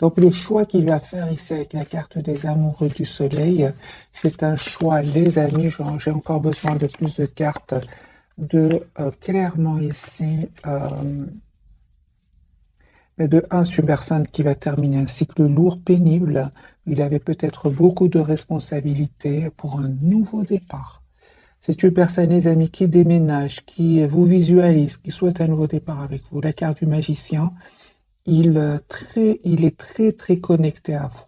Donc le choix qu'il va faire ici avec la carte des amoureux du soleil, c'est un choix, les amis, j'ai encore besoin de plus de cartes, de clairement ici, mais de un, c'est une personne qui va terminer un cycle lourd, pénible, il avait peut-être beaucoup de responsabilités pour un nouveau départ. C'est une personne, les amis, qui déménage, qui vous visualise, qui souhaite un nouveau départ avec vous. La carte du magicien, il est très connecté à vous.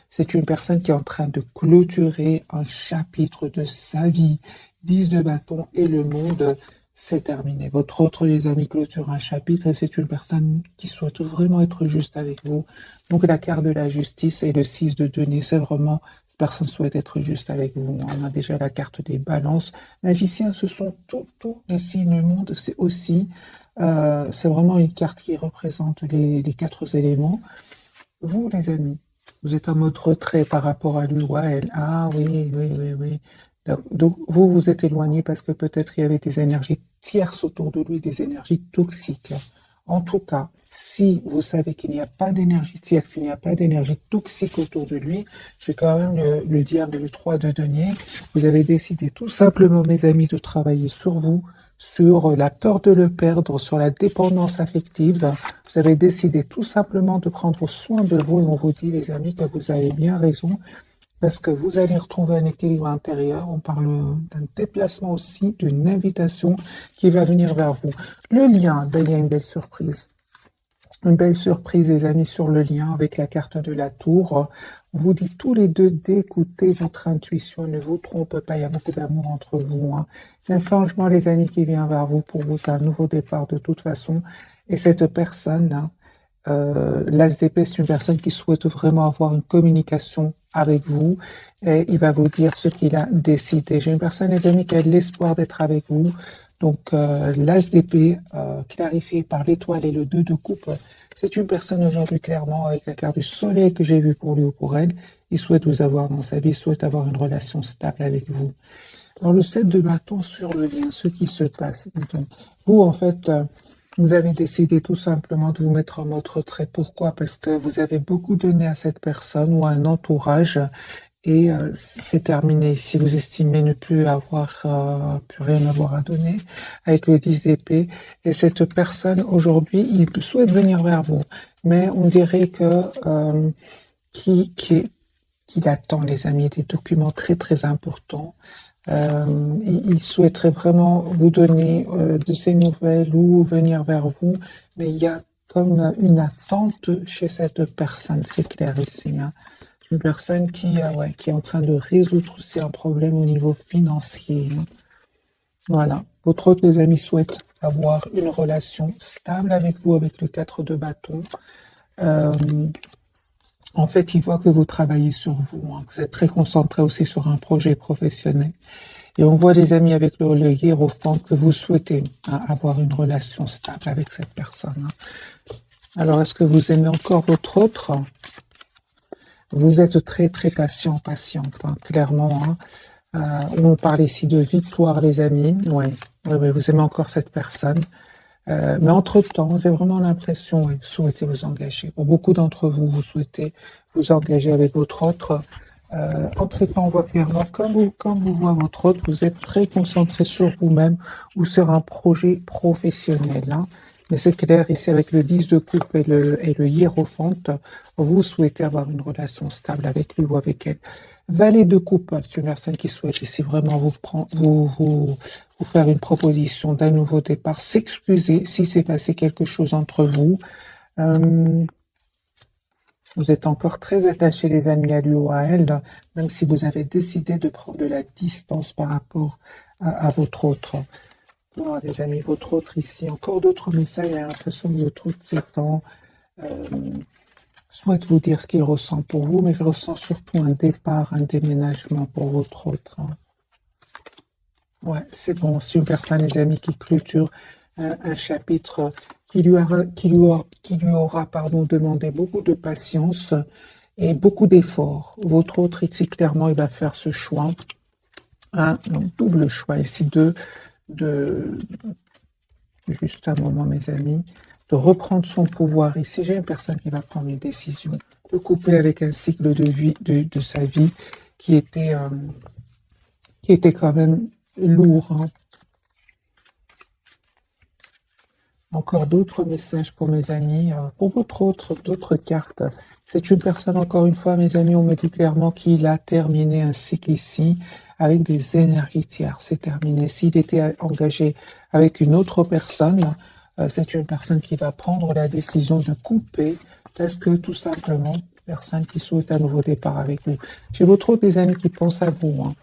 C'est une personne qui est en train de clôturer un chapitre de sa vie. 10 de bâton et le monde, c'est terminé. Votre autre, les amis, clôture un chapitre et c'est une personne qui souhaite vraiment être juste avec vous. Donc la carte de la justice et le 6 de denier, c'est vraiment, cette personne souhaite être juste avec vous. On a déjà la carte des balances. Magicien, ce sont tous les signes du monde, c'est aussi... c'est vraiment une carte qui représente les 4 éléments. Vous, les amis, vous êtes en mode retrait par rapport à lui ou à elle. Ah oui. Donc, vous vous êtes éloigné parce que peut-être il y avait des énergies tierces autour de lui, des énergies toxiques. En tout cas, si vous savez qu'il n'y a pas d'énergie tierce, il n'y a pas d'énergie toxique autour de lui, je vais quand même le diable et le 3 de denier. Vous avez décidé tout simplement, mes amis, de travailler sur vous, sur la peur de le perdre, sur la dépendance affective. Vous avez décidé tout simplement de prendre soin de vous et on vous dit, les amis, que vous avez bien raison parce que vous allez retrouver un équilibre intérieur. On parle d'un déplacement aussi, d'une invitation qui va venir vers vous. Le lien, ben, il y a une belle surprise. Une belle surprise, les amis, sur le lien avec la carte de la tour. On vous dit tous les deux d'écouter votre intuition. Ne vous trompe pas, il y a beaucoup d'amour entre vous. Hein. Il y a un changement, les amis, qui vient vers vous. Pour vous, c'est un nouveau départ de toute façon. Et cette personne, hein, l'As d'épée, c'est une personne qui souhaite vraiment avoir une communication avec vous et il va vous dire ce qu'il a décidé. J'ai une personne, les amis, qui a de l'espoir d'être avec vous. Donc, l'As d'épée, clarifié par l'étoile et le 2 de coupe, c'est une personne aujourd'hui, clairement, avec la carte du soleil que j'ai vue pour lui ou pour elle. Il souhaite vous avoir dans sa vie, il souhaite avoir une relation stable avec vous. Alors, le 7 de bâton sur le lien, ce qui se passe. Donc, vous, en fait, vous avez décidé tout simplement de vous mettre en mode retrait. Pourquoi? Parce que vous avez beaucoup donné à cette personne ou à un entourage et c'est terminé. Si vous estimez ne plus avoir, plus rien avoir à donner avec le 10 d'épée et cette personne aujourd'hui, il souhaite venir vers vous, mais on dirait que qu'il attend, les amis, des documents très importants. Il souhaiterait vraiment vous donner de ses nouvelles ou venir vers vous, mais il y a comme une attente chez cette personne, c'est clair ici. Hein. Une personne qui est en train de résoudre aussi un problème au niveau financier. Hein. Voilà. Votre autre, les amis, souhaite avoir une relation stable avec vous, avec le 4 de bâton. En fait, il voit que vous travaillez sur vous, hein. Vous êtes très concentré aussi sur un projet professionnel. Et on voit, les amis, avec le hiérophante, que vous souhaitez avoir une relation stable avec cette personne. Hein. Alors, est-ce que vous aimez encore votre autre? Vous êtes très patiente, hein, clairement. Hein. On parle ici de victoire, les amis. Oui, vous aimez encore cette personne. Mais entre-temps, j'ai vraiment l'impression, vous souhaitez vous engager. Pour beaucoup d'entre vous, vous souhaitez vous engager avec votre autre. Entre-temps, on voit clairement, quand vous voyez votre autre, vous êtes très concentré sur vous-même ou sur un projet professionnel. Hein. Mais c'est clair, ici, avec le 10 de coupe et le hiérophante, vous souhaitez avoir une relation stable avec lui ou avec elle. Valet de coupe, c'est une personne qui souhaite ici vraiment vous faire une proposition d'un nouveau départ, s'excuser si s'est passé quelque chose entre vous. Vous êtes encore très attachés, les amis, à lui ou à elle, même si vous avez décidé de prendre de la distance par rapport à votre autre. Non, les amis, votre autre ici, encore d'autres messages, j'ai l'impression que votre autre s'étend, souhaite vous dire ce qu'il ressent pour vous, mais je ressens surtout un départ, un déménagement pour votre autre. Ouais, c'est bon, c'est une personne, les amis, qui clôture un chapitre qui lui aura demandé beaucoup de patience et beaucoup d'efforts. Votre autre, ici, clairement, il va faire ce choix, un double choix ici juste un moment, mes amis, de reprendre son pouvoir. Ici, j'ai une personne qui va prendre une décision de couper avec un cycle de vie de sa vie qui était, euh, qui était quand même lourd, hein. Encore d'autres messages pour mes amis. Pour d'autres cartes. C'est une personne, encore une fois, mes amis, on me dit clairement qu'il a terminé un cycle ici avec des énergies tierces. C'est terminé. S'il était engagé avec une autre personne, c'est une personne qui va prendre la décision de couper parce que tout simplement, personne qui souhaite un nouveau départ avec vous. J'ai votre des amis qui pensent à vous, hein.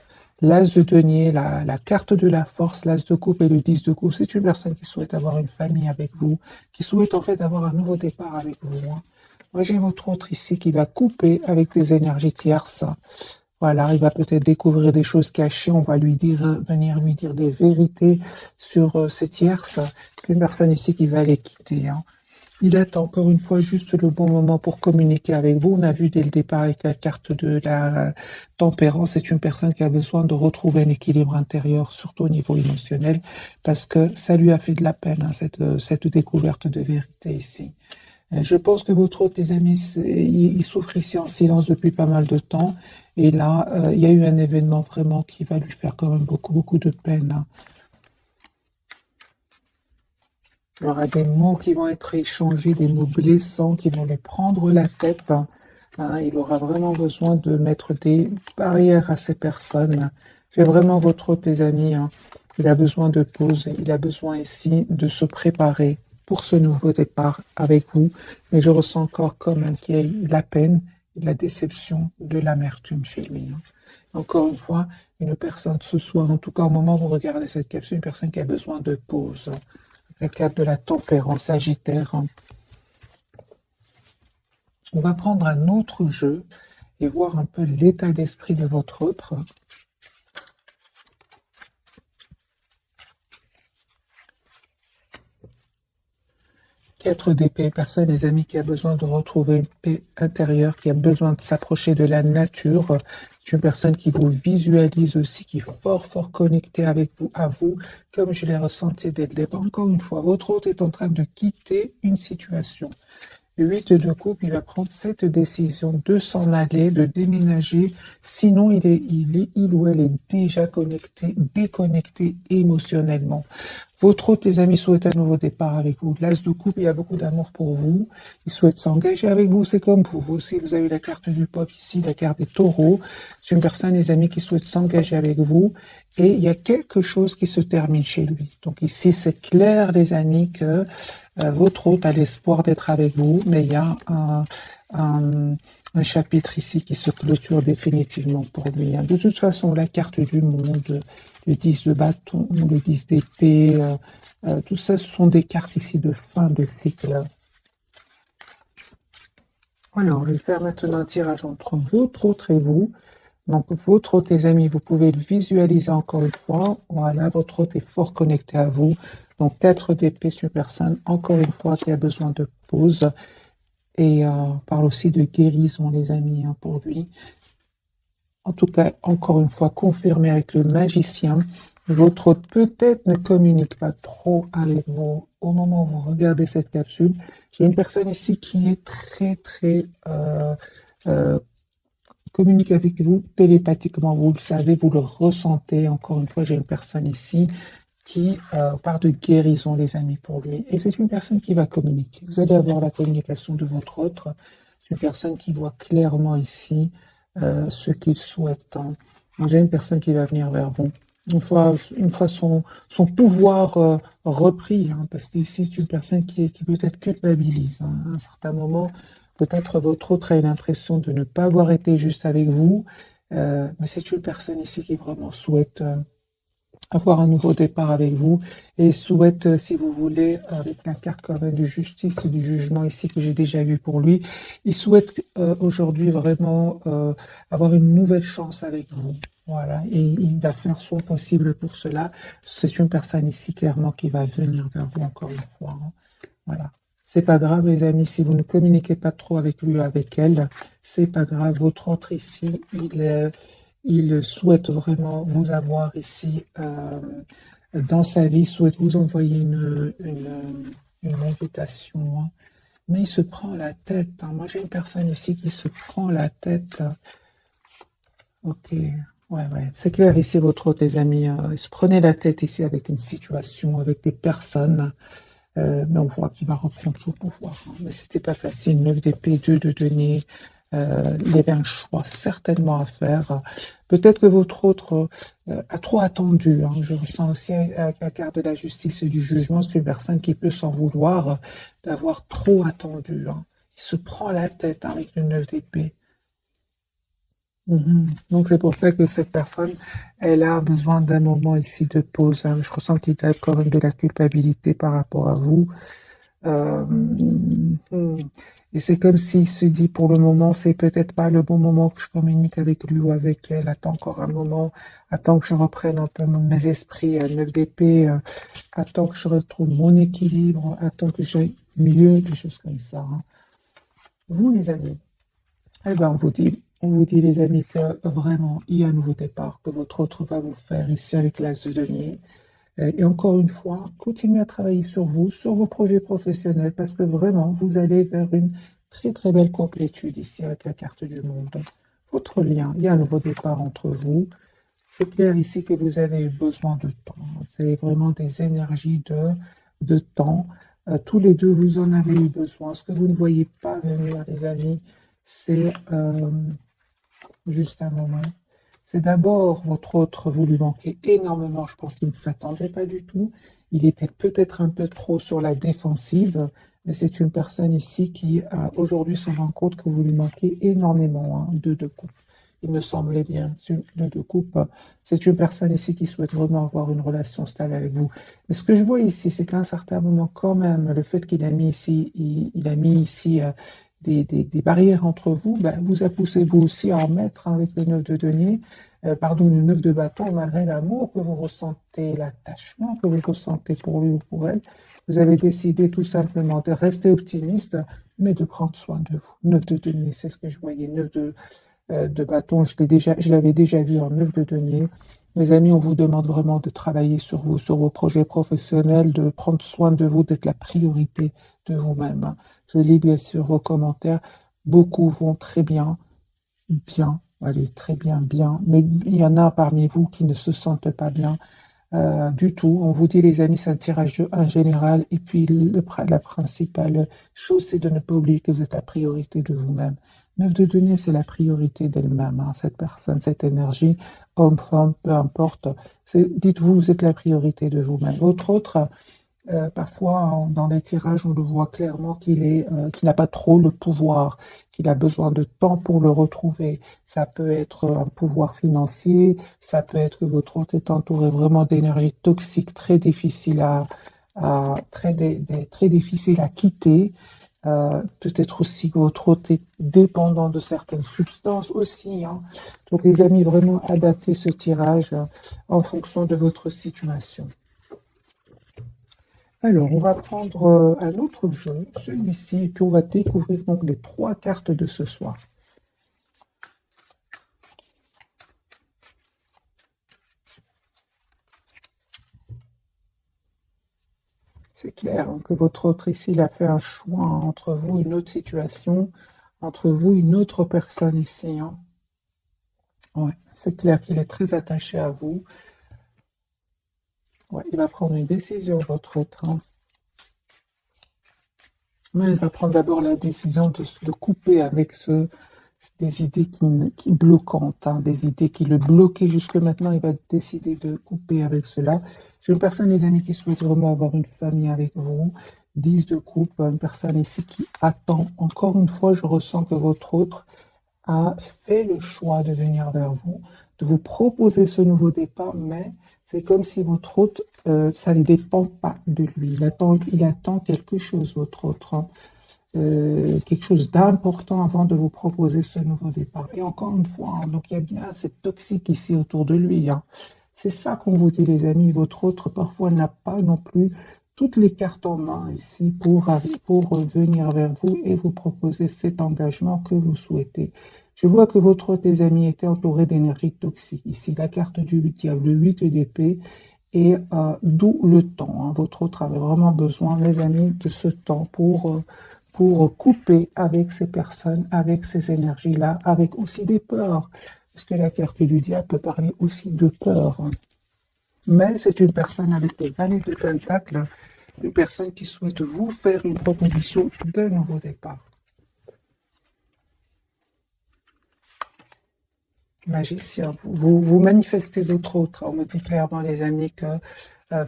L'as de denier, la carte de la force, l'as de coupe et le 10 de coupe, c'est une personne qui souhaite avoir une famille avec vous, qui souhaite en fait avoir un nouveau départ avec vous, hein. Moi, j'ai votre autre ici qui va couper avec des énergies tierces. Voilà, il va peut-être découvrir des choses cachées, on va lui dire, venir lui dire des vérités sur ces tierces. C'est une personne ici qui va les quitter, hein. Il attend encore une fois juste le bon moment pour communiquer avec vous. On a vu dès le départ avec la carte de la tempérance, c'est une personne qui a besoin de retrouver un équilibre intérieur, surtout au niveau émotionnel, parce que ça lui a fait de la peine, hein, cette découverte de vérité ici. Je pense que votre autre, les amis, il souffre ici en silence depuis pas mal de temps. Et là, il y a eu un événement vraiment qui va lui faire quand même beaucoup, beaucoup de peine, hein. Il y aura des mots qui vont être échangés, des mots blessants qui vont lui prendre la tête, hein. Il aura vraiment besoin de mettre des barrières à ces personnes. J'ai vraiment votre autre, les amis, hein. Il a besoin de pause, il a besoin ici de se préparer pour ce nouveau départ avec vous. Mais je ressens encore comme qu'il y a eu la peine, de la déception, de l'amertume chez lui, hein. Encore une fois, une personne ce soir, en tout cas au moment où vous regardez cette capsule, une personne qui a besoin de pause. La carte de la tempérance sagittaire. On va prendre un autre jeu et voir un peu l'état d'esprit de votre autre. 4 d'épée, personne, les amis, qui a besoin de retrouver une paix intérieure, qui a besoin de s'approcher de la nature. C'est une personne qui vous visualise aussi, qui est fort, fort connectée avec vous, à vous, comme je l'ai ressenti dès le départ. Encore une fois, votre hôte est en train de quitter une situation. 8 de coupe, il va prendre cette décision de s'en aller, de déménager. Sinon, il ou elle est déjà connecté, déconnecté émotionnellement. Votre hôte, les amis, souhaite un nouveau départ avec vous. L'as de coupe, il a beaucoup d'amour pour vous. Il souhaite s'engager avec vous. C'est comme pour vous aussi. Vous avez la carte du pop ici, la carte des taureaux. C'est une personne, les amis, qui souhaite s'engager avec vous. Et il y a quelque chose qui se termine chez lui. Donc ici, c'est clair, les amis, que votre hôte a l'espoir d'être avec vous, mais il y a un chapitre ici qui se clôture définitivement pour lui, hein. De toute façon, la carte du monde, le 10 de bâton, le 10 d'épée, tout ça, ce sont des cartes ici de fin de cycle. Alors, je vais faire maintenant un tirage entre votre autre et vous. Donc, votre hôte, les amis, vous pouvez le visualiser encore une fois. Voilà, votre hôte est fort connecté à vous. Donc, 4 d'épée sur personne, encore une fois, qui a besoin de pause. Et on parle aussi de guérison, les amis, hein, pour lui. En tout cas, encore une fois, confirmé avec le magicien. Votre hôte peut-être ne communique pas trop avec vous au moment où vous regardez cette capsule. J'ai une personne ici qui est très, très euh, communique avec vous télépathiquement, vous le savez, vous le ressentez. Encore une fois, j'ai une personne ici qui parle de guérison, les amis, pour lui. Et c'est une personne qui va communiquer. Vous allez avoir la communication de votre autre. C'est une personne qui voit clairement ici ce qu'il souhaite, hein. J'ai une personne qui va venir vers vous. Une fois son pouvoir repris, hein, parce qu'ici, c'est une personne qui peut-être culpabilise, hein, à un certain moment. Peut-être votre autre a l'impression de ne pas avoir été juste avec vous, mais c'est une personne ici qui vraiment souhaite avoir un nouveau départ avec vous et souhaite, si vous voulez, avec la carte quand même de justice et du jugement ici que j'ai déjà vu pour lui, il souhaite aujourd'hui vraiment avoir une nouvelle chance avec vous. Voilà, et il va faire son possible pour cela. C'est une personne ici clairement qui va venir vers vous encore une fois, hein. Voilà. C'est pas grave, les amis, si vous ne communiquez pas trop avec lui ou avec elle, c'est pas grave. Votre autre ici, il souhaite vraiment vous avoir ici dans sa vie, souhaite vous envoyer une invitation, hein. mais il se prend la tête, hein. Moi, j'ai une personne ici qui se prend la tête. Ok, ouais. C'est clair ici, votre hôte, les amis. Il se prenait la tête ici avec une situation, avec des personnes. Mais on voit qu'il va reprendre son pouvoir, hein. Mais c'était pas facile. 9 d'épée, 2 de denier. Il y avait un choix certainement à faire. Peut-être que votre autre a trop attendu, hein. Je ressens aussi avec la carte de la justice et du jugement, c'est une personne qui peut s'en vouloir d'avoir trop attendu, hein. Il se prend la tête, hein, avec le 9 d'épée. Mhm. Donc c'est pour ça que cette personne, elle a besoin d'un moment ici de pause, hein. Je ressens qu'il y a quand même de la culpabilité par rapport à vous. Mhm. Et c'est comme s'il se dit pour le moment, c'est peut-être pas le bon moment que je communique avec lui ou avec elle. Attends encore un moment, attends que je reprenne un peu mes esprits à 9 d'épée, attends que je retrouve mon équilibre, attends que j'aille mieux, des choses comme ça, hein. Vous les amis, eh ben, on vous dit les amis que vraiment il y a un nouveau départ que votre autre va vous faire ici avec l'As de denier. Et encore une fois, continuez à travailler sur vous, sur vos projets professionnels, parce que vraiment, vous allez vers une très très belle complétude ici avec la carte du monde. Votre lien, il y a un nouveau départ entre vous. C'est clair ici que vous avez eu besoin de temps. C'est vraiment des énergies de temps. Tous les deux, vous en avez eu besoin. Ce que vous ne voyez pas venir, les amis, c'est juste un moment. C'est d'abord votre autre, vous lui manquez énormément. Je pense qu'il ne s'attendait pas du tout. Il était peut-être un peu trop sur la défensive, mais c'est une personne ici qui aujourd'hui se rend compte que vous lui manquez énormément, hein, de coupe. Il me semblait bien, de coupe. C'est une personne ici qui souhaite vraiment avoir une relation stable avec vous. Mais ce que je vois ici, c'est qu'à un certain moment, quand même, le fait qu'il a mis ici, il a mis ici des barrières entre vous, ben, vous a poussé vous aussi à en mettre, hein, avec le 9 de denier, pardon, le 9 de bâton, malgré l'amour que vous ressentez, l'attachement que vous ressentez pour lui ou pour elle. Vous avez décidé tout simplement de rester optimiste, mais de prendre soin de vous. 9 de denier, c'est ce que je voyais. 9 de bâton, je l'avais déjà vu en 9 de denier. Mes amis, on vous demande vraiment de travailler sur vous, sur vos projets professionnels, de prendre soin de vous, d'être la priorité de vous-même, hein. Je lis bien sûr vos commentaires. Beaucoup vont très bien, bien, allez, très bien, bien. Mais il y en a parmi vous qui ne se sentent pas bien du tout. On vous dit, les amis, c'est un tirage en général. Et puis, la principale chose, c'est de ne pas oublier que vous êtes la priorité de vous-même. 9 de denier, c'est la priorité d'elle-même, hein, cette personne, cette énergie, homme, femme, peu importe. Dites-vous, vous êtes la priorité de vous-même. Votre autre, parfois, dans les tirages, on le voit clairement qu'il n'a pas trop le pouvoir, qu'il a besoin de temps pour le retrouver. Ça peut être un pouvoir financier, ça peut être que votre hôte est entouré vraiment d'énergie toxique, très difficile très difficile à quitter. Peut-être aussi que votre hôte est dépendant de certaines substances aussi, hein. Donc, les amis, vraiment adaptez ce tirage en fonction de votre situation. Alors, on va prendre un autre jeu, celui-ci, et puis on va découvrir donc les 3 cartes de ce soir. C'est clair, hein, que votre autre ici, il a fait un choix, hein, entre vous, une autre situation, entre vous, une autre personne ici, hein. Ouais, c'est clair qu'il est très attaché à vous. Ouais, il va prendre une décision, votre autre, hein. Mais il va prendre d'abord la décision de couper avec des idées qui bloquantes, hein, des idées qui le bloquaient jusque maintenant. Il va décider de couper avec cela. J'ai une personne, les amis, qui souhaite vraiment avoir une famille avec vous. 10 de coupe, une personne ici qui attend. Encore une fois, je ressens que votre autre a fait le choix de venir vers vous, de vous proposer ce nouveau départ, mais c'est comme si votre hôte, ça ne dépend pas de lui. Il attend quelque chose, votre autre, hein, quelque chose d'important avant de vous proposer ce nouveau départ. Et encore une fois, hein, donc il y a bien cette toxique ici autour de lui, hein. C'est ça qu'on vous dit, les amis. Votre autre, parfois, n'a pas non plus toutes les cartes en main ici pour venir vers vous et vous proposer cet engagement que vous souhaitez. Je vois que votre autre, les amis, était entouré d'énergie toxique. Ici, la carte du diable, le 8 d'épée, et d'où le temps, hein. Votre autre avait vraiment besoin, les amis, de ce temps pour couper avec ces personnes, avec ces énergies-là, avec aussi des peurs. Parce que la carte du diable peut parler aussi de peur. Mais c'est une personne avec des valets de pentacles, une personne qui souhaite vous faire une proposition de nouveau départ. Magicien, vous manifestez votre autre. On me dit clairement, les amis, que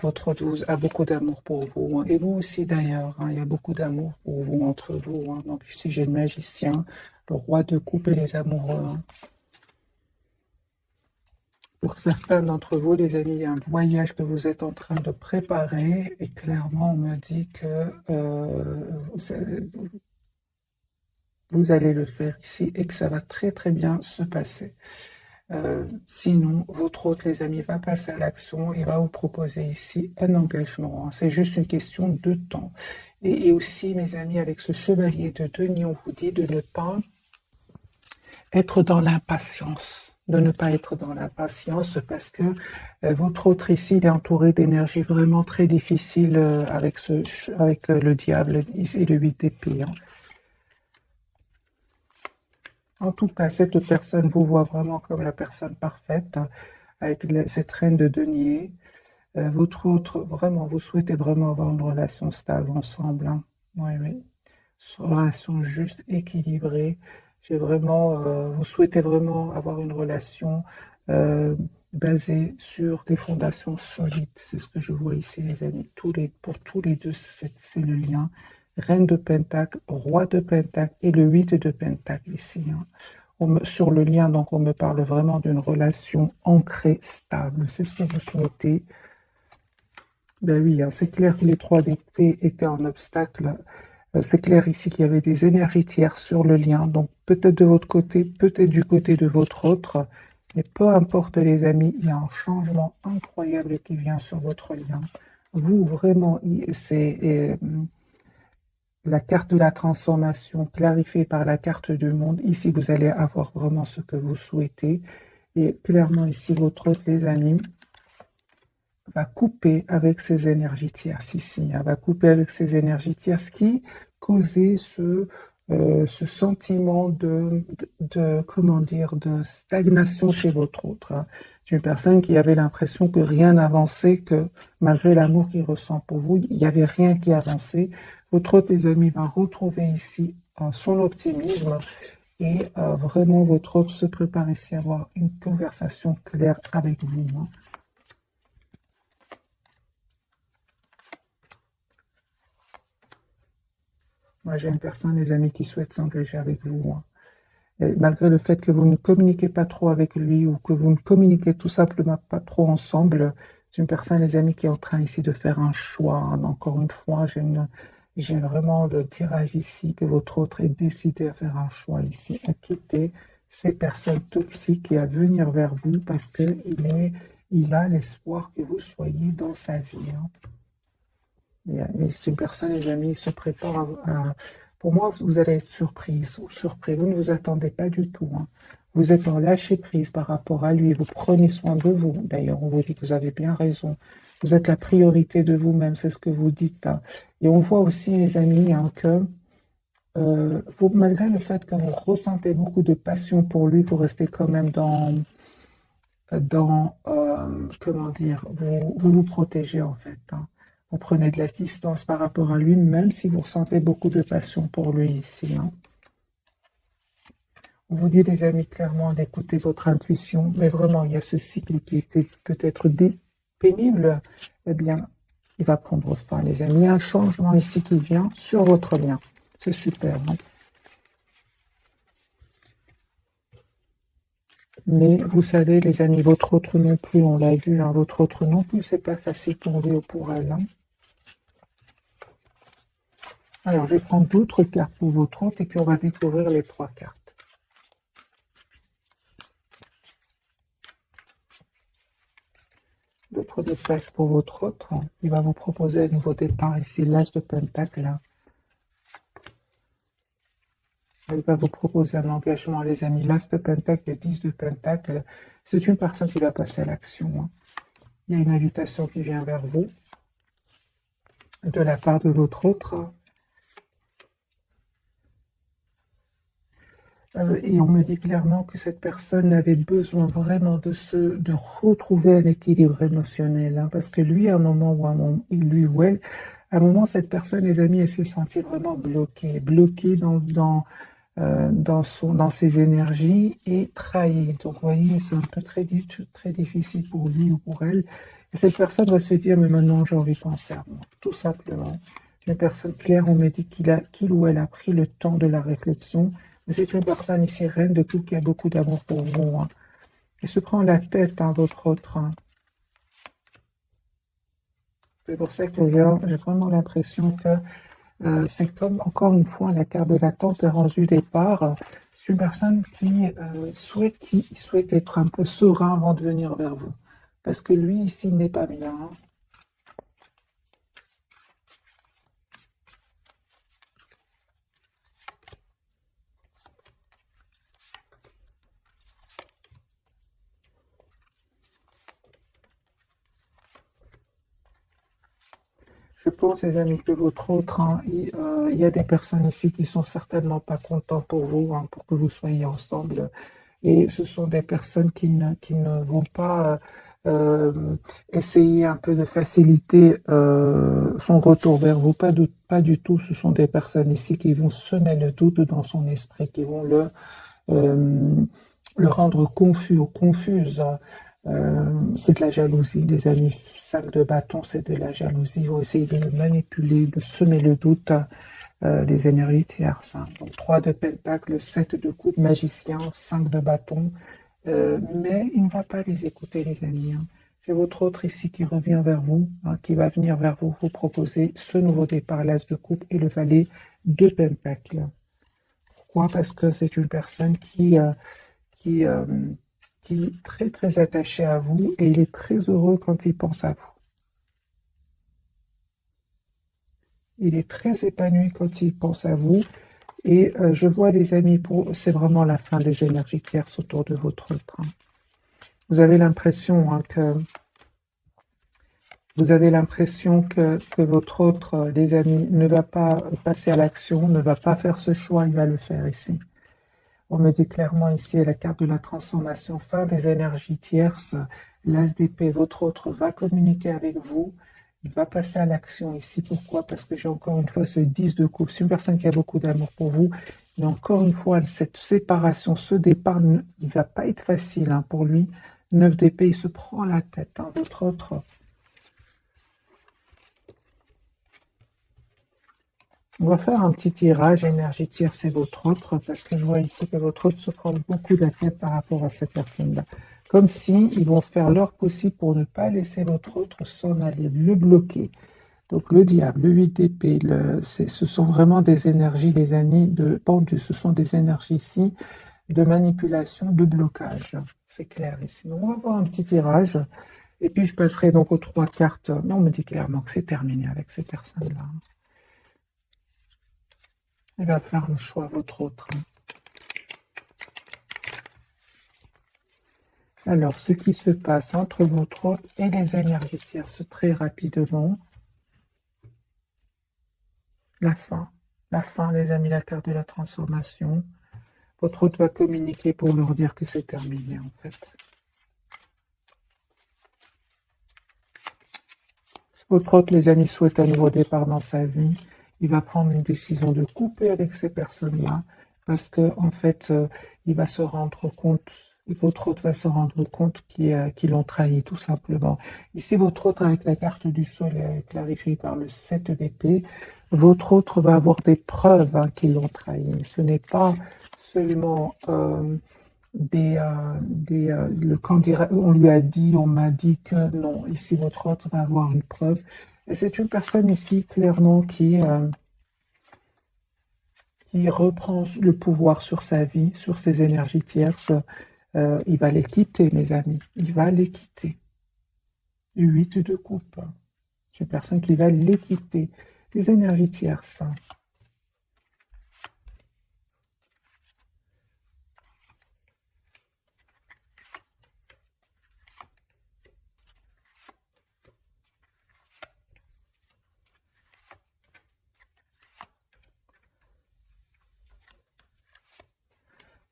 votre autre a beaucoup d'amour pour vous. Hein. Et vous aussi, d'ailleurs. Hein, il y a beaucoup d'amour pour vous, entre vous. Hein. Donc, ici, j'ai le magicien, le roi de coupe et les amoureux. Hein. Pour certains d'entre vous, les amis, il y a un voyage que vous êtes en train de préparer. Et clairement, on me dit que vous allez le faire ici et que ça va très, très bien se passer. Sinon, votre hôte, les amis, va passer à l'action et va vous proposer ici un engagement. Hein. C'est juste une question de temps. Et aussi, mes amis, avec ce chevalier de denier, on vous dit de ne pas être dans l'impatience. De ne pas être dans l'impatience parce que votre autre ici, il est entouré d'énergie vraiment très difficile avec le diable et le 8 d'épée. Hein. En tout cas, cette personne vous voit vraiment comme la personne parfaite, hein, avec cette reine de denier. Votre autre, vraiment, vous souhaitez vraiment avoir une relation stable ensemble. Hein. Oui, oui. Une relation juste, équilibrée. Vous souhaitez vraiment avoir une relation basée sur des fondations solides. C'est ce que je vois ici, les amis. Pour tous les deux, c'est le lien. Reine de Pentacle, roi de Pentacle et le 8 de Pentacle ici. Hein. Sur le lien, donc, on me parle vraiment d'une relation ancrée, stable. C'est ce que vous souhaitez. Ben oui, hein, c'est clair que les 3 d'épée étaient en obstacle. C'est clair ici qu'il y avait des énergies tierces sur le lien. Donc, peut-être de votre côté, peut-être du côté de votre autre. Mais peu importe, les amis, il y a un changement incroyable qui vient sur votre lien. Vous, vraiment, c'est la carte de la transformation clarifiée par la carte du monde. Ici, vous allez avoir vraiment ce que vous souhaitez. Et clairement, ici, votre autre, les amis, va couper avec ces énergies tierces ici. Elle va couper avec ces énergies tierces qui causaient ce sentiment comment dire, de stagnation chez votre autre. Hein. C'est une personne qui avait l'impression que rien n'avançait, que malgré l'amour qu'il ressent pour vous, il n'y avait rien qui avançait. Votre autre, les amis, va retrouver ici son optimisme et vraiment votre autre se prépare ici à avoir une conversation claire avec vous. Hein. Moi, j'ai une personne, les amis, qui souhaite s'engager avec vous. Hein. Et malgré le fait que vous ne communiquez pas trop avec lui ou que vous ne communiquez tout simplement pas trop ensemble, c'est une personne, les amis, qui est en train ici de faire un choix. Hein. Encore une fois, j'ai vraiment le tirage ici que votre autre est décidé à faire un choix ici, à quitter ces personnes toxiques et à venir vers vous parce qu'il a l'espoir que vous soyez dans sa vie. Hein. Et si une personne, les amis, se prépare pour moi, vous allez être surprise ou surpris. Vous ne vous attendez pas du tout. Hein. Vous êtes en lâcher prise par rapport à lui. Vous prenez soin de vous. D'ailleurs, on vous dit que vous avez bien raison. Vous êtes la priorité de vous-même. C'est ce que vous dites. Hein. Et on voit aussi, les amis, hein, que malgré le fait que vous ressentez beaucoup de passion pour lui, vous restez quand même comment dire, vous protégez en fait. Hein. Vous prenez de la distance par rapport à lui, même si vous ressentez beaucoup de passion pour lui ici. Hein. On vous dit, les amis, clairement d'écouter votre intuition, mais vraiment, il y a ce cycle qui était peut-être pénible. Eh bien, il va prendre fin, les amis. Il y a un changement ici qui vient sur votre lien. C'est super. Hein. Mais vous savez, les amis, votre autre non plus, on l'a vu, hein, votre autre non plus, c'est pas facile pour lui ou pour elle. Hein. Alors, je vais prendre d'autres cartes pour votre autre et puis on va découvrir les 3 cartes. D'autres messages pour votre autre. Il va vous proposer un nouveau départ ici, l'As de Pentacle. Il va vous proposer un engagement, les amis. L'As de Pentacle, le 10 de Pentacle. C'est une personne qui va passer à l'action. Hein. Il y a une invitation qui vient vers vous de la part de l'autre autre. Et on me dit clairement que cette personne avait besoin vraiment de retrouver un équilibre émotionnel, hein, parce que lui, à un moment ou un moment, lui ou elle, à un moment, cette personne, les amis, elle s'est sentie vraiment bloquée dans ses énergies et trahie. Donc, vous voyez, c'est un peu très difficile pour lui ou pour elle. Et cette personne va se dire, mais maintenant, j'ai envie de penser à moi, tout simplement. Une personne claire, on me dit qu'il ou elle a pris le temps de la réflexion. Mais c'est une personne ici, reine de coupe, qui a beaucoup d'amour pour vous, hein. Il se prend la tête, hein, votre autre, hein. C'est pour ça que j'ai vraiment l'impression que c'est comme, encore une fois, la carte de la tempérance du départ. C'est une personne qui souhaite être un peu serein avant de venir vers vous. Parce que lui, ici, il n'est pas bien, hein. Je pense, les amis, que votre autre, hein, il y a des personnes ici qui sont certainement pas contents pour vous, hein, pour que vous soyez ensemble. Et ce sont des personnes qui ne vont pas essayer un peu de faciliter son retour vers vous. Pas du tout. Ce sont des personnes ici qui vont semer le doute dans son esprit, qui vont euh, le rendre confus ou confuse. C'est de la jalousie, les amis. 5 de bâton, c'est de la jalousie. Ils vont essayer de le manipuler, de semer le doute des énergies tierces, hein. Donc 3 de pentacle, 7 de coupe, magicien, 5 de bâton. Mais il ne va pas les écouter, les amis, hein. J'ai votre autre ici qui revient vers vous, hein, qui va venir vers vous, vous proposer ce nouveau départ, l'as de coupe et le valet de pentacle. Pourquoi? Parce que c'est une personne qui, euh, qui est très très attachée à vous et il est très heureux quand il pense à vous. Il est très épanoui quand il pense à vous. Et je vois les amis, c'est vraiment la fin des énergies tierces autour de votre autre, hein. Vous avez l'impression, hein, que votre autre, les amis, ne va pas passer à l'action, ne va pas faire ce choix, il va le faire ici. On me dit clairement ici à la carte de la transformation, fin des énergies tierces, l'as d'épée, votre autre va communiquer avec vous, il va passer à l'action ici. Pourquoi? Parce que j'ai encore une fois ce 10 de coupe. C'est une personne qui a beaucoup d'amour pour vous. Mais encore une fois, cette séparation, ce départ, il ne va pas être facile, hein, pour lui. 9 d'épée, il se prend la tête, hein. Votre autre, on va faire un petit tirage énergie tierce, c'est votre autre, parce que je vois ici que votre autre se prend beaucoup la tête par rapport à cette personne-là. Comme si ils vont faire leur possible pour ne pas laisser votre autre s'en aller, le bloquer. Donc le diable, le 8 d'épée, ce sont vraiment des énergies, les amis, de pendu. Ce sont des énergies ici de manipulation, de blocage. C'est clair ici. Donc on va voir un petit tirage. Et puis je passerai donc aux 3 cartes. Mais on me dit clairement que c'est terminé avec ces personnes-là. Il va faire le choix, votre autre. Alors, ce qui se passe entre votre autre et les énergies tierces très rapidement. La fin. La fin, les amis, la terre de la transformation. Votre autre va communiquer pour leur dire que c'est terminé, en fait. Si votre autre, les amis, souhaite un nouveau départ dans sa vie, il va prendre une décision de couper avec ces personnes-là, parce que en fait, il va se rendre compte, votre autre va se rendre compte qu'ils l'ont trahi, tout simplement. Ici, votre autre, avec la carte du soleil clarifiée par le 7 d'épée, votre autre va avoir des preuves, hein, qu'ils l'ont trahi. Ce n'est pas seulement quand on lui a dit, on m'a dit que non, ici votre autre va avoir une preuve. Et c'est une personne ici clairement qui reprend le pouvoir sur sa vie, sur ses énergies tierces. Il va les quitter, mes amis. Il va les quitter. 8 de coupe. C'est une personne qui va les quitter. Les énergies tierces.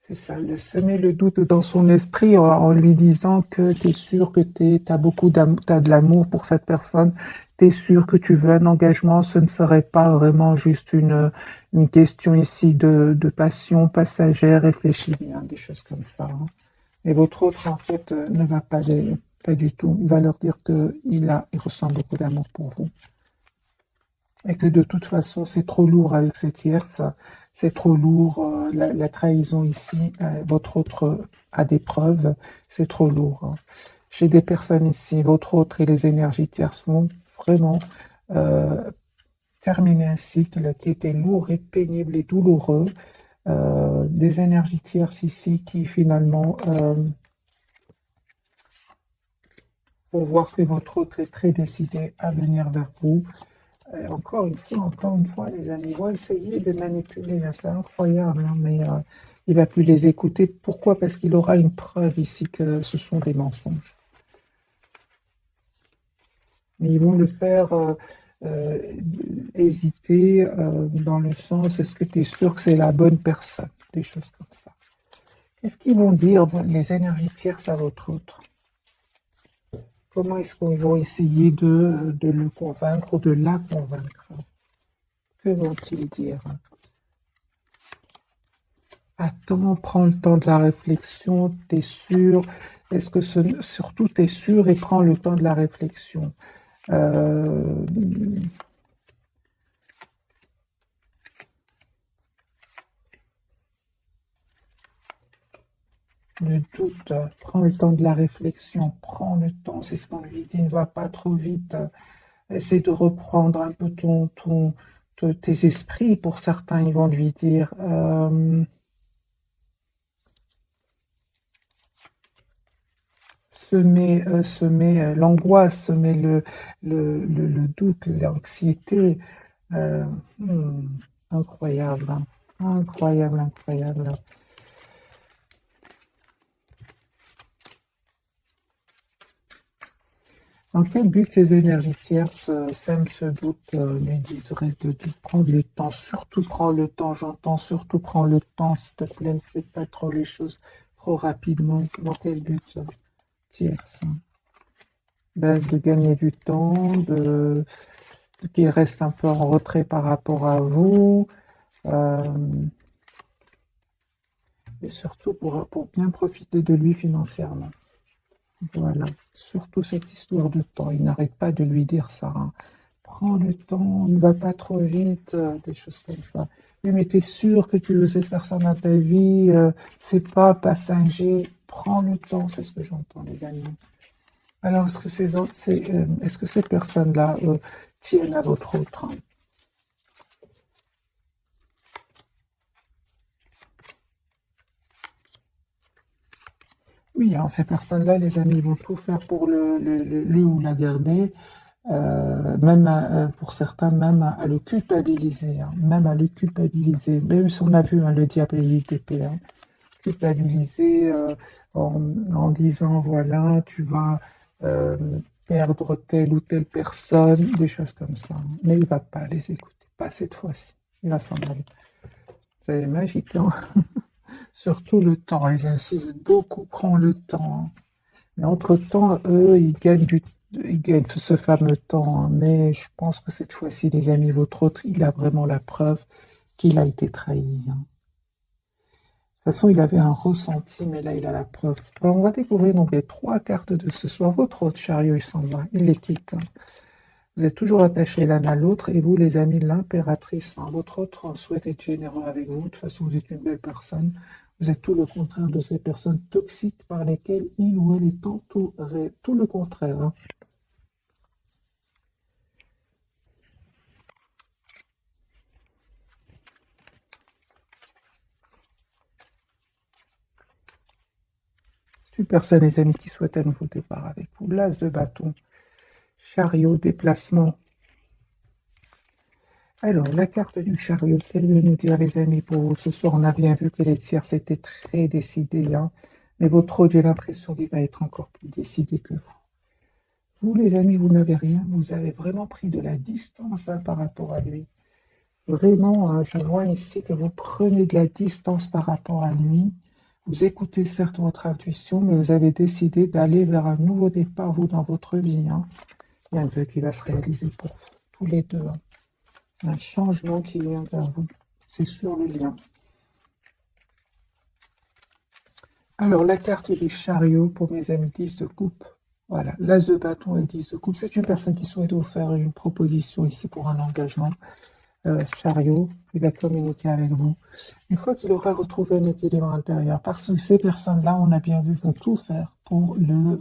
C'est ça, de semer le doute dans son esprit en lui disant que tu es sûr que tu as beaucoup d'amour, t'as de l'amour pour cette personne, tu es sûr que tu veux un engagement, ce ne serait pas vraiment juste une question ici de passion passagère, réfléchie bien, des choses comme ça, hein. Et votre autre, en fait, ne va pas du tout. Il va leur dire il ressent beaucoup d'amour pour vous. Et que de toute façon, c'est trop lourd avec cette tierce, c'est trop lourd, la trahison ici, votre autre a des preuves, c'est trop lourd, hein. J'ai des personnes ici, votre autre et les énergies tierces vont vraiment euh, terminer un cycle qui était lourd et pénible et douloureux. Des énergies tierces ici qui finalement vont voir que votre autre est très décidé à venir vers vous. Encore une fois, les amis vont essayer de manipuler, hein. C'est incroyable, hein, mais il va plus les écouter. Pourquoi? Parce qu'il aura une preuve ici que ce sont des mensonges. Mais ils vont le faire euh, hésiter dans le sens, est-ce que tu es sûr que c'est la bonne personne? Des choses comme ça. Qu'est-ce qu'ils vont dire, les énergies tierces à votre autre? Comment est-ce qu'ils vont essayer de le convaincre ou de la convaincre? Que vont-ils dire? Attends, prends le temps de la réflexion, t'es sûr? Est-ce que surtout t'es sûr et prends le temps de la réflexion? Euh, le doute, prends le temps de la réflexion, prends le temps, c'est ce qu'on lui dit, ne va pas trop vite. Essaie de reprendre un peu tes esprits. Pour certains, ils vont lui dire. Semer l'angoisse, semer le doute, l'anxiété. Euh, hmm, incroyable, hein. Incroyable, incroyable. Dans quel but ces énergies tierces sèment ce doute, lui disent reste de prendre le temps, surtout prends le temps, j'entends, surtout prends le temps, s'il te plaît, ne fais pas trop les choses trop rapidement. Dans quel but tierce, hein? Ben, de gagner du temps, qu'il reste un peu en retrait par rapport à vous, euh, et surtout pour bien profiter de lui financièrement. Voilà, surtout cette histoire de temps. Il n'arrête pas de lui dire ça, hein. Prends le temps, ne va pas trop vite, des choses comme ça. Oui, mais t'es sûr que tu veux cette personne dans ta vie, c'est pas passager. Prends le temps, c'est ce que j'entends, les amis. Alors, est-ce que ces personnes-là tiennent à votre autre, hein? Oui, hein, ces personnes-là, les amis, vont tout faire pour le ou la garder, même pour certains, même à le culpabiliser, hein, même à le culpabiliser. Même si on a vu, hein, le diable et l'UTP, hein, culpabiliser en disant, voilà, tu vas euh, perdre telle ou telle personne, des choses comme ça, hein. Mais il ne va pas les écouter, pas cette fois-ci. Il va s'en aller. C'est magique, hein. Surtout le temps, ils insistent beaucoup, prends le temps, hein. Mais entre-temps, eux, ils gagnent ce fameux temps, hein. Mais je pense que cette fois-ci, les amis, votre autre, il a vraiment la preuve qu'il a été trahi, hein. De toute façon, il avait un ressenti, mais là, il a la preuve. Alors, on va découvrir donc les trois cartes de ce soir. Votre autre chariot, il s'en va, il les quitte, hein. Vous êtes toujours attachés l'un à l'autre, et vous, les amis, l'impératrice, hein. Votre autre souhaite être généreux avec vous. De toute façon, vous êtes une belle personne. Vous êtes tout le contraire de ces personnes toxiques par lesquelles il ou elle est entouré. Tout le contraire, hein. C'est une personne, les amis, qui souhaite un nouveau départ avec vous. L'as de bâton, chariot, déplacement. Alors, la carte du chariot, qu'elle veut nous dire, les amis, pour vous? Ce soir, on a bien vu que les tierces étaient très décidés, hein. Mais votre autre, j'ai l'impression qu'il va être encore plus décidé que vous. Vous, les amis, vous n'avez rien. Vous avez vraiment pris de la distance, hein, par rapport à lui. Vraiment, hein, je vois ici que vous prenez de la distance par rapport à lui. Vous écoutez certes votre intuition, mais vous avez décidé d'aller vers un nouveau départ, vous, dans votre vie. Hein. Il y a un vœu qui va se réaliser pour vous, tous les deux. Hein. Un changement qui vient vers vous. C'est sur le lien. Alors, la carte du chariot pour mes amis 10 de coupe. Voilà, l'as de bâton et 10 de coupe. C'est une personne qui souhaite vous faire une proposition ici pour un engagement. Chariot, il va communiquer avec vous. Une fois qu'il aura retrouvé un équilibre intérieur, parce que ces personnes-là, on a bien vu, vont tout faire pour le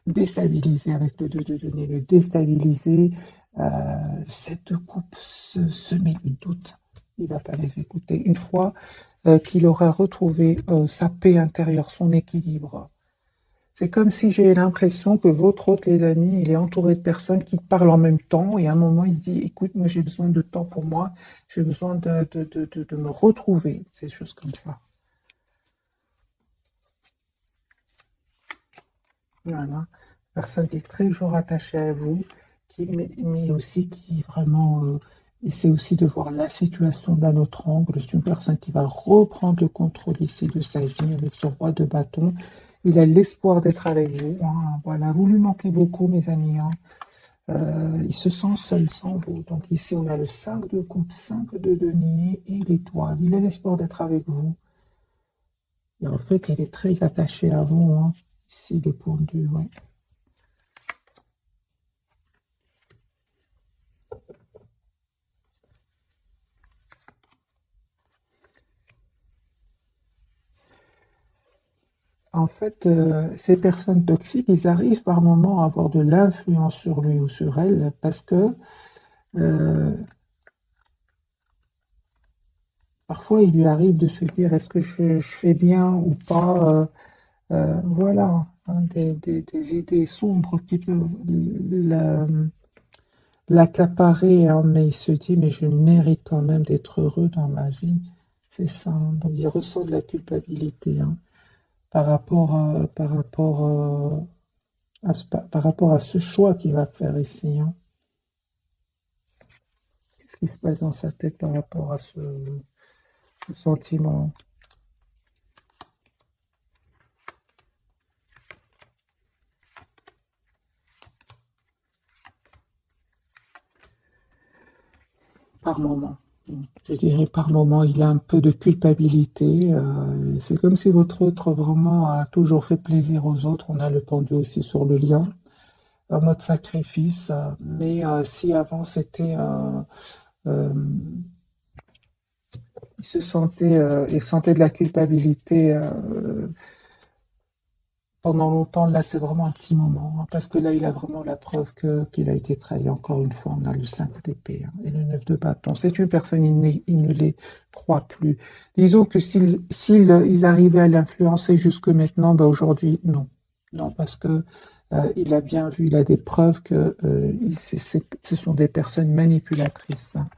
déstabiliser avec le 2 de denier, le déstabiliser. Cette coupe se met le doute. Il ne va pas les écouter. Une fois qu'il aura retrouvé sa paix intérieure, son équilibre, c'est comme si j'ai l'impression que votre hôte, les amis, il est entouré de personnes qui parlent en même temps et à un moment, il se dit, écoute, moi j'ai besoin de temps pour moi, j'ai besoin de me retrouver, ces choses comme ça. Voilà. Personne qui est très toujours attachée à vous, mais aussi qui vraiment essaie aussi de voir la situation d'un autre angle. C'est une personne qui va reprendre le contrôle ici de sa vie avec ce roi de bâton. Il a l'espoir d'être avec vous. Hein. Voilà, vous lui manquez beaucoup, mes amis. Hein. Il se sent seul sans vous. Donc ici, on a le 5 de coupe, 5 de denier et l'étoile. Il a l'espoir d'être avec vous. Et en fait, il est très attaché à vous. Hein. Ici, le pendu, ouais. En fait, ces personnes toxiques, ils arrivent par moments à avoir de l'influence sur lui ou sur elle parce que euh, parfois il lui arrive de se dire est-ce que je fais bien ou pas. Voilà, hein, des idées sombres qui peuvent l'accaparer, hein, mais il se dit mais je mérite quand même d'être heureux dans ma vie. C'est ça. Hein. Donc il ressent de la culpabilité hein, par rapport à ce choix qu'il va faire ici. Hein. Qu'est-ce qui se passe dans sa tête par rapport à ce sentiment? Par moment. Je dirais par moment, il a un peu de culpabilité. C'est comme si votre autre vraiment a toujours fait plaisir aux autres. On a le pendu aussi sur le lien, en mode sacrifice. Mais si avant c'était, euh, il sentait de la culpabilité pendant longtemps, là, c'est vraiment un petit moment, hein, parce que là, il a vraiment la preuve qu'il a été trahi. Encore une fois, on a le 5 d'épée hein, et le 9 de bâton. C'est une personne, il ne les croit plus. Disons que s'ils arrivaient à l'influencer jusque maintenant, bah aujourd'hui, non. Non, parce que il a bien vu, il a des preuves que ce sont des personnes manipulatrices. Hein.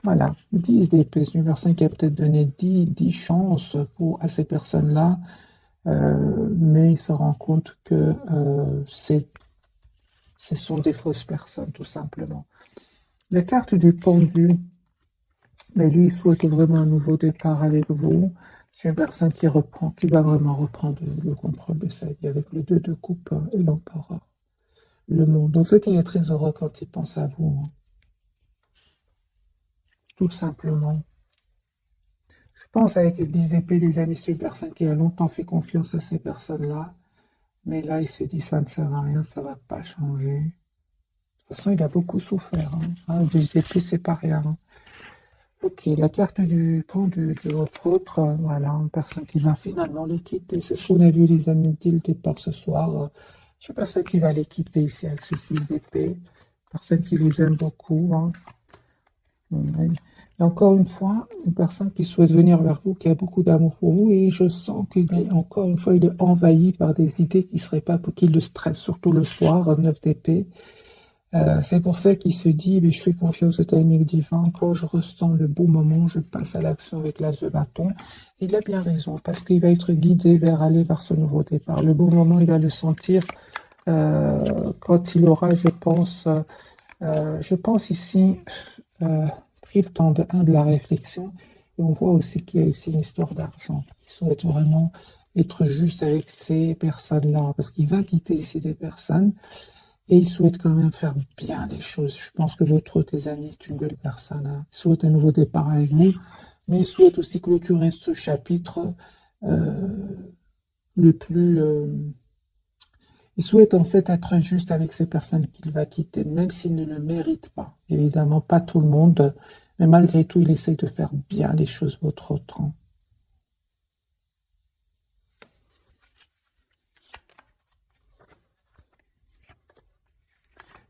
Voilà, 10 d'épée, c'est une personne qui a peut-être donné 10 chances à ces personnes-là. Mais il se rend compte que ce sont des fausses personnes, tout simplement. La carte du pendu, mais lui, il souhaite vraiment un nouveau départ avec vous. C'est une personne qui va vraiment reprendre le contrôle de sa vie avec le 2 de coupe et l'empereur. Le monde. En fait, il est très heureux quand il pense à vous, hein. Tout simplement. Je pense avec les 10 épées, les amis, c'est une personne qui a longtemps fait confiance à ces personnes-là. Mais là, il se dit, ça ne sert à rien, ça ne va pas changer. De toute façon, il a beaucoup souffert. Hein. Hein, 10 épées, c'est pas rien. Hein. Ok, la carte du pendu de votre autre, voilà, une personne qui va finalement les quitter. C'est ce qu'on a vu, les amis, dès le départ ce soir. Je suis personne qui va les quitter ici avec ce 6 d'épée. Personne qui vous aime beaucoup. Hein. Ouais. Et encore une fois, une personne qui souhaite venir vers vous, qui a beaucoup d'amour pour vous, et je sens qu'il est, encore une fois, il est envahi par des idées qui seraient pas pour qu'il le stresse, surtout le soir, 9 d'épée. C'est pour ça qu'il se dit, mais je fais confiance au timing divin, quand je ressens le bon moment, je passe à l'action avec l'as de bâton. Il a bien raison, parce qu'il va être guidé vers aller vers ce nouveau départ. Le bon moment, il va le sentir quand il aura, je pense ici, pris le temps de la réflexion. Et on voit aussi qu'il y a ici une histoire d'argent. Il souhaite vraiment être juste avec ces personnes-là, parce qu'il va quitter ici des personnes, et il souhaite quand même faire bien les choses. Je pense que l'autre de tes amis, c'est une belle personne, hein. Il souhaite un nouveau départ avec vous, mais il souhaite aussi clôturer ce chapitre euh, le plus... il souhaite en fait être juste avec ces personnes qu'il va quitter, même s'il ne le mérite pas. Évidemment, pas tout le monde, mais malgré tout, il essaye de faire bien les choses, votre autre, hein.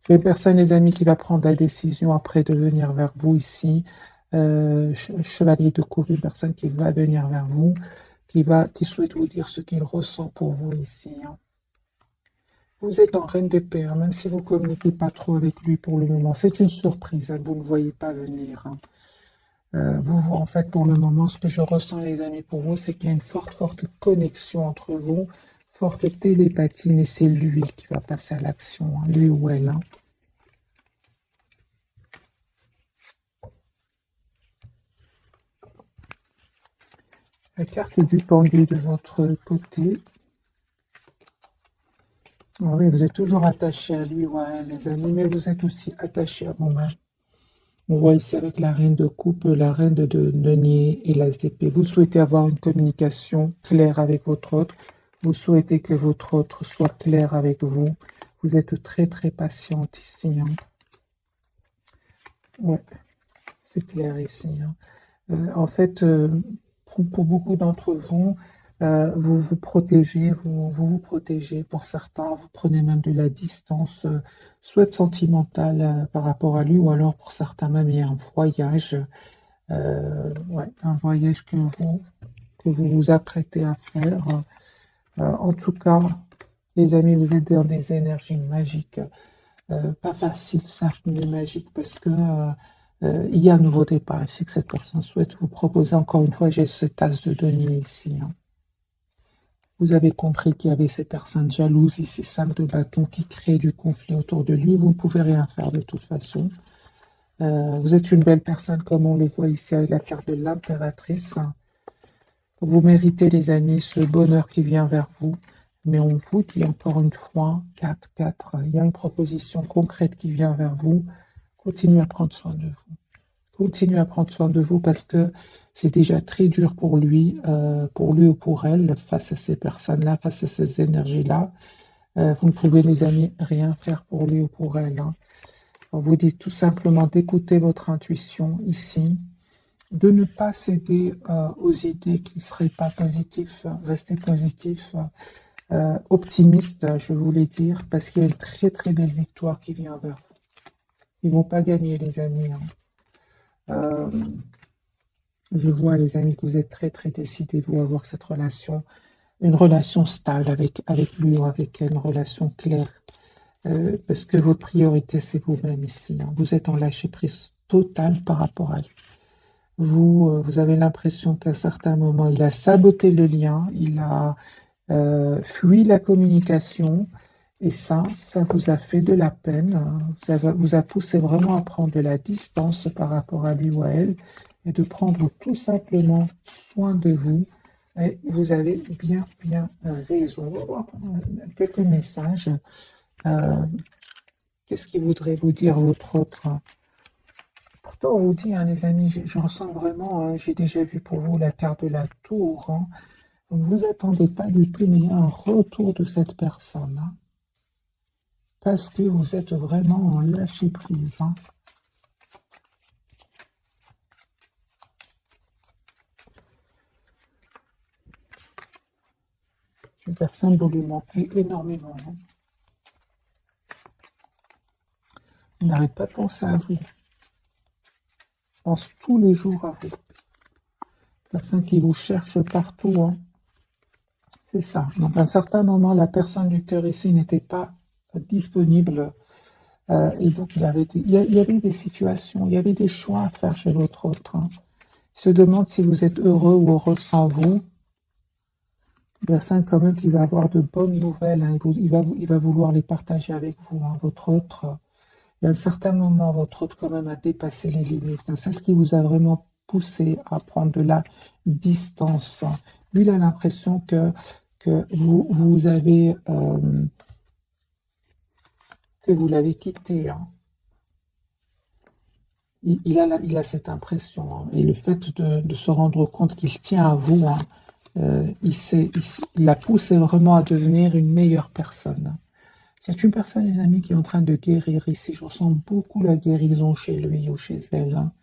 Les personnes, les amis, qui va prendre la décision après de venir vers vous ici. Chevalier de coupe, une personne qui va venir vers vous, qui souhaite vous dire ce qu'il ressent pour vous ici, hein. Vous êtes en reine d'épée, hein, même si vous ne communiquez pas trop avec lui pour le moment. C'est une surprise, hein, vous ne voyez pas venir, hein. Vous, en fait, pour le moment, ce que je ressens, les amis, pour vous, c'est qu'il y a une forte, forte connexion entre vous, forte télépathie, mais c'est lui qui va passer à l'action, hein, lui ou elle, hein. La carte du pendu de votre côté. Oui, vous êtes toujours attaché à lui, ouais, les amis, mais vous êtes aussi attaché à vous-même. On voit ici avec la reine de coupe, la reine de denier et la d'épée. Vous souhaitez avoir une communication claire avec votre autre. Vous souhaitez que votre autre soit clair avec vous. Vous êtes très, très patiente ici, hein. Ouais, c'est clair ici, hein. En fait, pour beaucoup d'entre vous, vous vous protégez, vous protégez. Pour certains, vous prenez même de la distance, soit sentimentale par rapport à lui, ou alors pour certains même, il y a ouais, un voyage que vous vous apprêtez à faire. En tout cas, les amis, vous êtes dans des énergies magiques. Pas facile, certes, mais magique, parce que il y a un nouveau départ ici que cette personne souhaite vous proposer. Encore une fois, j'ai cette tasse de denier ici, hein. Vous avez compris qu'il y avait ces personnes jalouses ici, 5 de bâton, qui créent du conflit autour de lui. Vous ne pouvez rien faire de toute façon. Vous êtes une belle personne, comme on le voit ici avec la carte de l'impératrice. Vous méritez, les amis, ce bonheur qui vient vers vous. Mais on vous dit encore une fois, 4-4, il y a une proposition concrète qui vient vers vous. Continuez à prendre soin de vous. Continuez à prendre soin de vous parce que c'est déjà très dur pour lui ou pour elle, face à ces personnes-là, face à ces énergies-là. Vous ne pouvez, les amis, rien faire pour lui ou pour elle, hein. On vous dit tout simplement d'écouter votre intuition ici, de ne pas céder aux idées qui ne seraient pas positives, rester positif, optimiste, je voulais dire, parce qu'il y a une très très belle victoire qui vient vers vous. Ils ne vont pas gagner, les amis, hein. Euh, je vois, les amis, que vous êtes très très décidés, vous, à avoir cette relation, une relation stable avec lui ou avec elle, une relation claire. Parce que votre priorité, c'est vous-même ici, hein. Vous êtes en lâcher-prise total par rapport à lui. Vous avez l'impression qu'à certains moments, il a saboté le lien, il a fui la communication, et ça vous a fait de la peine, hein. Vous a poussé vraiment à prendre de la distance par rapport à lui ou à elle, et de prendre tout simplement soin de vous. Et vous avez bien, bien raison. On va voir quelques messages. Euh, Qu'est-ce qu'il voudrait vous dire, votre autre? Pourtant, on vous dit, hein, les amis, je ressens vraiment, hein, j'ai déjà vu pour vous la carte de la tour, hein. Vous ne vous attendez pas du tout, mais il y a un retour de cette personne, hein, parce que vous êtes vraiment en lâcher prise, hein. Une personne vous lui manquez énormément, hein. Il n'arrête pas de penser à vous. Il pense tous les jours à vous. Personne qui vous cherche partout, hein. C'est ça. Donc, à un certain moment, la personne du cœur ici n'était pas disponible. Et donc, il y avait des situations, il y avait des choix à faire chez l'autre autre, hein. Il se demande si vous êtes heureux ou heureux sans vous. Personne quand même qui va avoir de bonnes nouvelles, hein. Il va vouloir les partager avec vous, hein, votre autre. Et à un certain moment, votre autre quand même a dépassé les limites, hein. C'est ce qui vous a vraiment poussé à prendre de la distance, hein. Lui, il a l'impression que vous avez que vous l'avez quitté, hein. Il a cette impression, hein. Et le fait de se rendre compte qu'il tient à vous, hein, il l'a poussé vraiment à devenir une meilleure personne. C'est une personne, les amis, qui est en train de guérir ici. Je ressens beaucoup la guérison chez lui ou chez elle, hein.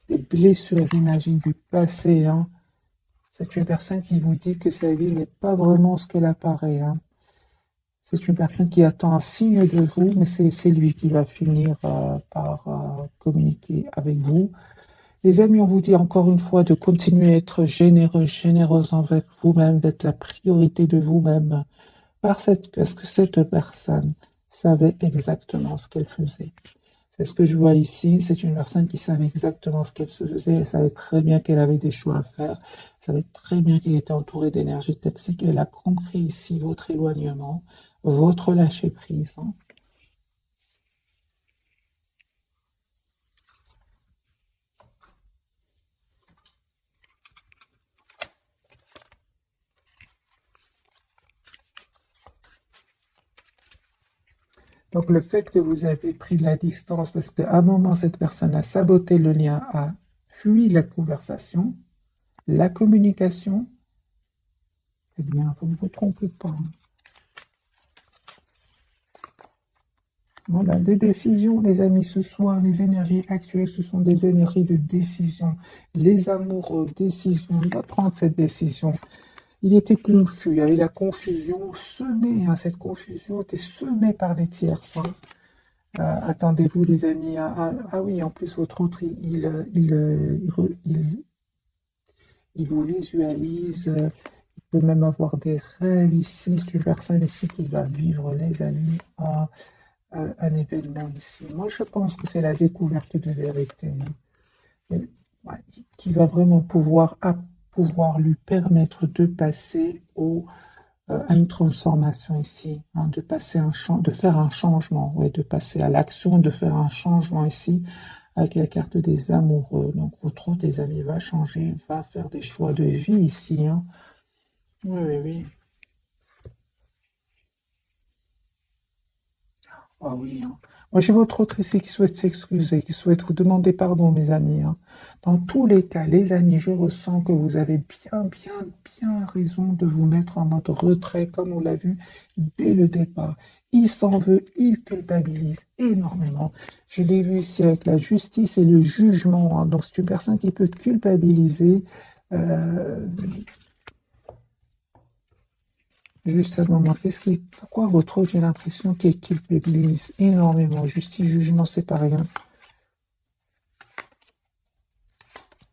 Des blessures, j'imagine, du passé, hein. C'est une personne qui vous dit que sa vie n'est pas vraiment ce qu'elle apparaît, hein. C'est une personne qui attend un signe de vous, mais c'est lui qui va finir par communiquer avec vous. Les amis, on vous dit encore une fois de continuer à être généreux, généreuse avec vous-même, d'être la priorité de vous-même, parce que cette personne savait exactement ce qu'elle faisait. C'est ce que je vois ici, c'est une personne qui savait exactement ce qu'elle se faisait, elle savait très bien qu'elle avait des choix à faire, elle savait très bien qu'elle était entourée d'énergie toxique, elle a compris ici votre éloignement, votre lâcher-prise, hein. Donc le fait que vous avez pris de la distance, parce qu'à un moment, cette personne a saboté le lien, a fui la conversation, la communication, eh bien, vous ne vous trompez pas, hein. Voilà, des décisions, les amis, ce soir, les énergies actuelles, ce sont des énergies de décision. Les amoureux, décision, il va prendre cette décision. Il était confus, il y avait la confusion semée, hein, cette confusion était semée par les tierces, hein. Attendez-vous, les amis. Ah oui, en plus, votre autre, il vous visualise. Il peut même avoir des rêves ici. C'est une personne ici qui va vivre, les amis, un événement ici. Moi, je pense que c'est la découverte de vérité, hein. Et, ouais, qui va vraiment pouvoir lui permettre de passer à une transformation ici, hein, de faire un changement, ouais, de passer à l'action, de faire un changement ici avec la carte des amoureux. Donc votre autre des amis va changer, va faire des choix de vie ici, hein. Oui, oui, oui. Ah oui, hein. Moi, j'ai votre autre ici qui souhaite s'excuser, qui souhaite vous demander pardon, mes amis, hein. Dans tous les cas, les amis, je ressens que vous avez bien, bien, bien raison de vous mettre en mode retrait, comme on l'a vu dès le départ. Il s'en veut, il culpabilise énormément. Je l'ai vu ici avec la justice et le jugement, hein. Donc, c'est une personne qui peut culpabiliser. euh, Juste un moment, pourquoi votre autre, j'ai l'impression qu'il culpabilise énormément. Justice, jugement, c'est pas rien.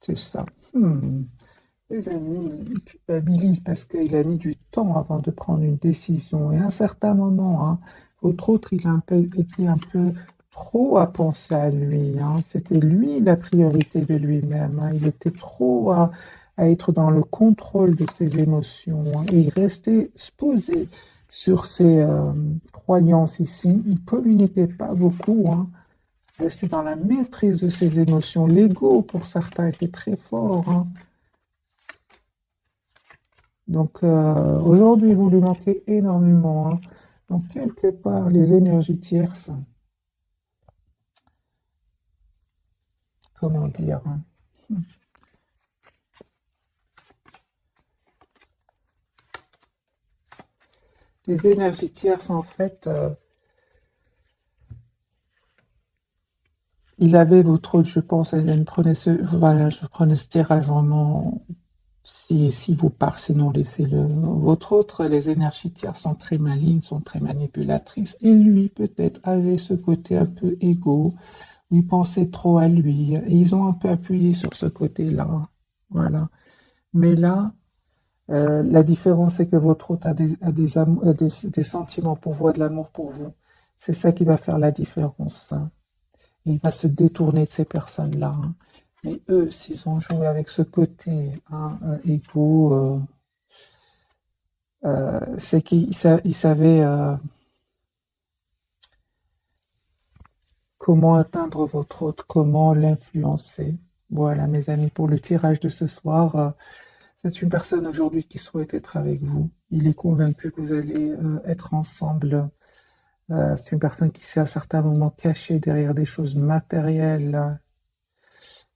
C'est ça. Hmm. Les amis, il culpabilise parce qu'il a mis du temps avant de prendre une décision. Et à un certain moment, hein, votre autre, il a été un peu trop à penser à lui, hein. C'était lui la priorité de lui-même, hein. Il était trop à être dans le contrôle de ses émotions, hein. Et il restait posé sur ses croyances ici. Il communiquait pas beaucoup, hein. Il restait dans la maîtrise de ses émotions. L'ego, pour certains, était très fort, hein. Donc aujourd'hui, vous lui manquez énormément, hein. Donc quelque part, les énergies tierces, comment dire, hein, les énergies tierces, en fait, il avait votre autre, je pense, elle prenait voilà, je prenais ce tirage vraiment, si vous partez, sinon laissez-le. Votre autre, les énergies tierces sont très malignes, sont très manipulatrices, et lui, peut-être, avait ce côté un peu égo, où il pensait trop à lui, et ils ont un peu appuyé sur ce côté-là, voilà. Mais là, la différence, c'est que votre hôte a des sentiments pour vous, a de l'amour pour vous. C'est ça qui va faire la différence, hein. Il va se détourner de ces personnes-là, hein. Mais eux, s'ils ont joué avec ce côté, hein, égo, c'est qu'ils savaient comment atteindre votre hôte, comment l'influencer. Voilà, mes amis, pour le tirage de ce soir. C'est une personne aujourd'hui qui souhaite être avec vous. Il est convaincu que vous allez être ensemble. C'est une personne qui s'est à certains moments cachée derrière des choses matérielles.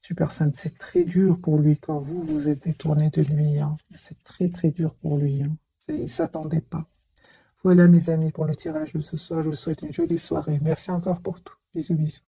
C'est une personne, c'est très dur pour lui quand vous vous êtes détourné de lui, hein. C'est très très dur pour lui, hein. Il ne s'attendait pas. Voilà mes amis pour le tirage de ce soir. Je vous souhaite une jolie soirée. Merci encore pour tout. Bisous bisous.